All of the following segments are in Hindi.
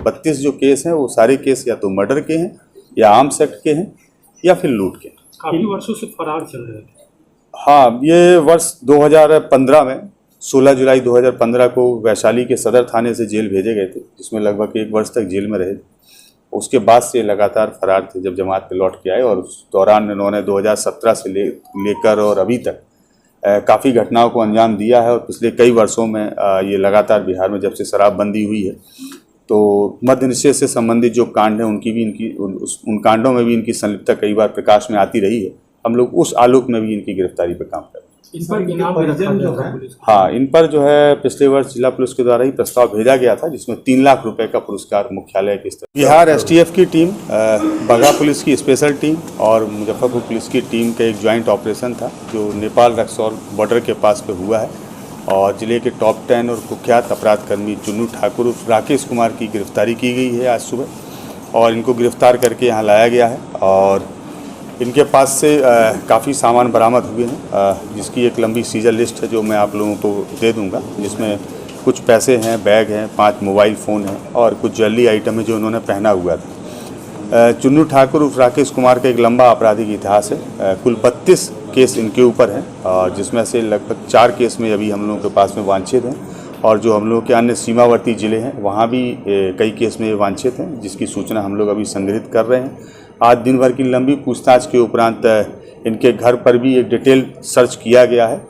32 जो केस हैं वो सारे केस या तो मर्डर के हैं या आर्म्स एक्ट के हैं या फिर लूट के। काफी वर्षों से फरार चल रहे थे। हाँ, ये वर्ष 2015 में 16 जुलाई 2015 को वैशाली के सदर थाने से जेल भेजे गए थे, जिसमें लगभग 1 वर्ष तक जेल में रहे। उसके बाद से लगातार फरार थे जब जमात पे लौट के आए, और उस दौरान इन्होंने 2017 से लेकर और अभी तक काफ़ी घटनाओं को अंजाम दिया है। और पिछले कई वर्षों में ये लगातार बिहार में जब से शराबबंदी हुई है तो मद्य निषेध से संबंधित जो कांड हैं उन कांडों में भी इनकी संलिप्तता कई बार प्रकाश में आती रही है। हम लोग उस आलोक में भी इनकी गिरफ्तारी पर काम कर रहे हैं। इन पर इनाम भी रखा गया था पुलिस को। हाँ, इन पर जो है पिछले वर्ष जिला पुलिस के द्वारा ही प्रस्ताव भेजा गया था, जिसमें 3 लाख रुपए का पुरस्कार मुख्यालय के स्तर बिहार STF की टीम, बगहा पुलिस की स्पेशल टीम और मुजफ्फरपुर पुलिस की टीम का एक ज्वाइंट ऑपरेशन था जो नेपाल रक्सौल बॉर्डर के पास पे हुआ है। और जिले के टॉप 10 और कुख्यात अपराध कर्मी चुन्नू ठाकुर राकेश कुमार की गिरफ्तारी की गई है आज सुबह, और इनको गिरफ्तार करके यहाँ लाया गया है। और इनके पास से काफ़ी सामान बरामद हुए हैं, जिसकी एक लंबी सीजर लिस्ट है जो मैं आप लोगों को दे दूंगा, जिसमें कुछ पैसे हैं, बैग हैं, 5 मोबाइल फ़ोन हैं और कुछ ज्वेलरी आइटम है जो उन्होंने पहना हुआ था। चुन्नू ठाकुर उर्फ राकेश कुमार का एक लंबा आपराधिक इतिहास है। कुल 32 केस इनके ऊपर हैं, और जिसमें से लगभग 4 केस में अभी हम लोगों के पास में वांछित हैं, और जो हम लोगों के अन्य सीमावर्ती ज़िले हैं वहाँ भी कई केस में वांछित हैं, जिसकी सूचना हम लोग अभी संग्रहित कर रहे हैं। आज दिन भर की लंबी पूछताछ के उपरांत इनके घर पर भी एक डिटेल सर्च किया गया है,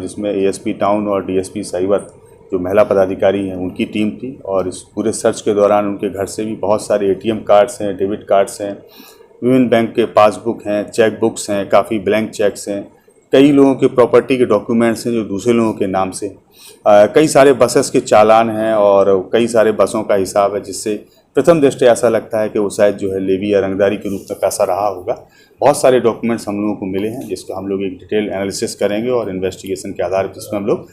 जिसमें ASP टाउन और DSP साइबर जो महिला पदाधिकारी हैं उनकी टीम थी। और इस पूरे सर्च के दौरान उनके घर से भी बहुत सारे ATM कार्ड्स हैं, डेबिट कार्ड्स हैं, विभिन्न बैंक के पासबुक हैं, चेक बुक्स हैं, काफ़ी ब्लैंक चेक्स हैं, कई लोगों के प्रॉपर्टी के डॉक्यूमेंट्स हैं जो दूसरे लोगों के नाम से, कई सारे बसेस के चालान हैं और कई सारे बसों का हिसाब है, जिससे प्रथम दृष्टया ऐसा लगता है कि वो शायद जो है लेवी या रंगदारी के रूप में पैसा रहा होगा। बहुत सारे डॉक्यूमेंट्स हम लोगों को मिले हैं, जिसका हम लोग एक डिटेल एनालिसिस करेंगे और इन्वेस्टिगेशन के आधार पर इसमें हम लोग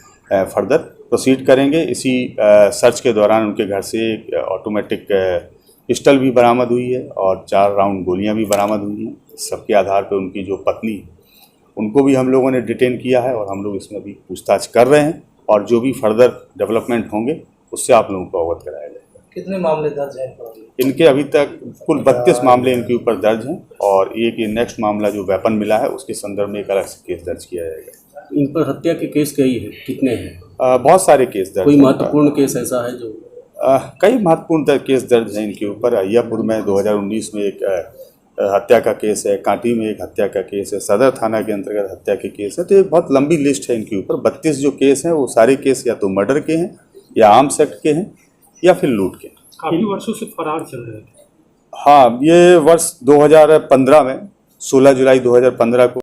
फर्दर प्रोसीड करेंगे। इसी सर्च के दौरान उनके घर से एक ऑटोमेटिक पिस्टल भी बरामद हुई है और 4 राउंड गोलियां भी बरामद हुई हैं। सबके आधार पर उनकी जो पत्नी उनको भी हम लोगों ने डिटेन किया है, और हम लोग इसमें भी पूछताछ कर रहे हैं, और जो भी फर्दर डेवलपमेंट होंगे उससे आप लोगों को अवगत कराया जाएगा। कितने मामले दर्ज हैं इनके? अभी तक कुल 32 मामले इनके ऊपर दर्ज हैं, और एक ये नेक्स्ट मामला जो वेपन मिला है उसके संदर्भ में एक अलग से केस दर्ज किया जाएगा। इन पर हत्या के केस कई है, कितने हैं? बहुत सारे केस दर्ज। कोई महत्वपूर्ण केस ऐसा है जो? कई महत्वपूर्ण केस दर्ज हैं इनके ऊपर। अय्यापुर में 2019 में एक हत्या का केस है, कांटी में एक हत्या का केस है, सदर थाना के अंतर्गत हत्या के केस है। तो एक बहुत लंबी लिस्ट है इनके ऊपर। 32 जो केस हैं वो सारे केस या तो मर्डर के हैं या आर्म्स एक्ट के हैं या फिर लूट के। काफी वर्षों से फरार चल रहे थे। हाँ, ये वर्ष 2015 में 16 जुलाई 2015 को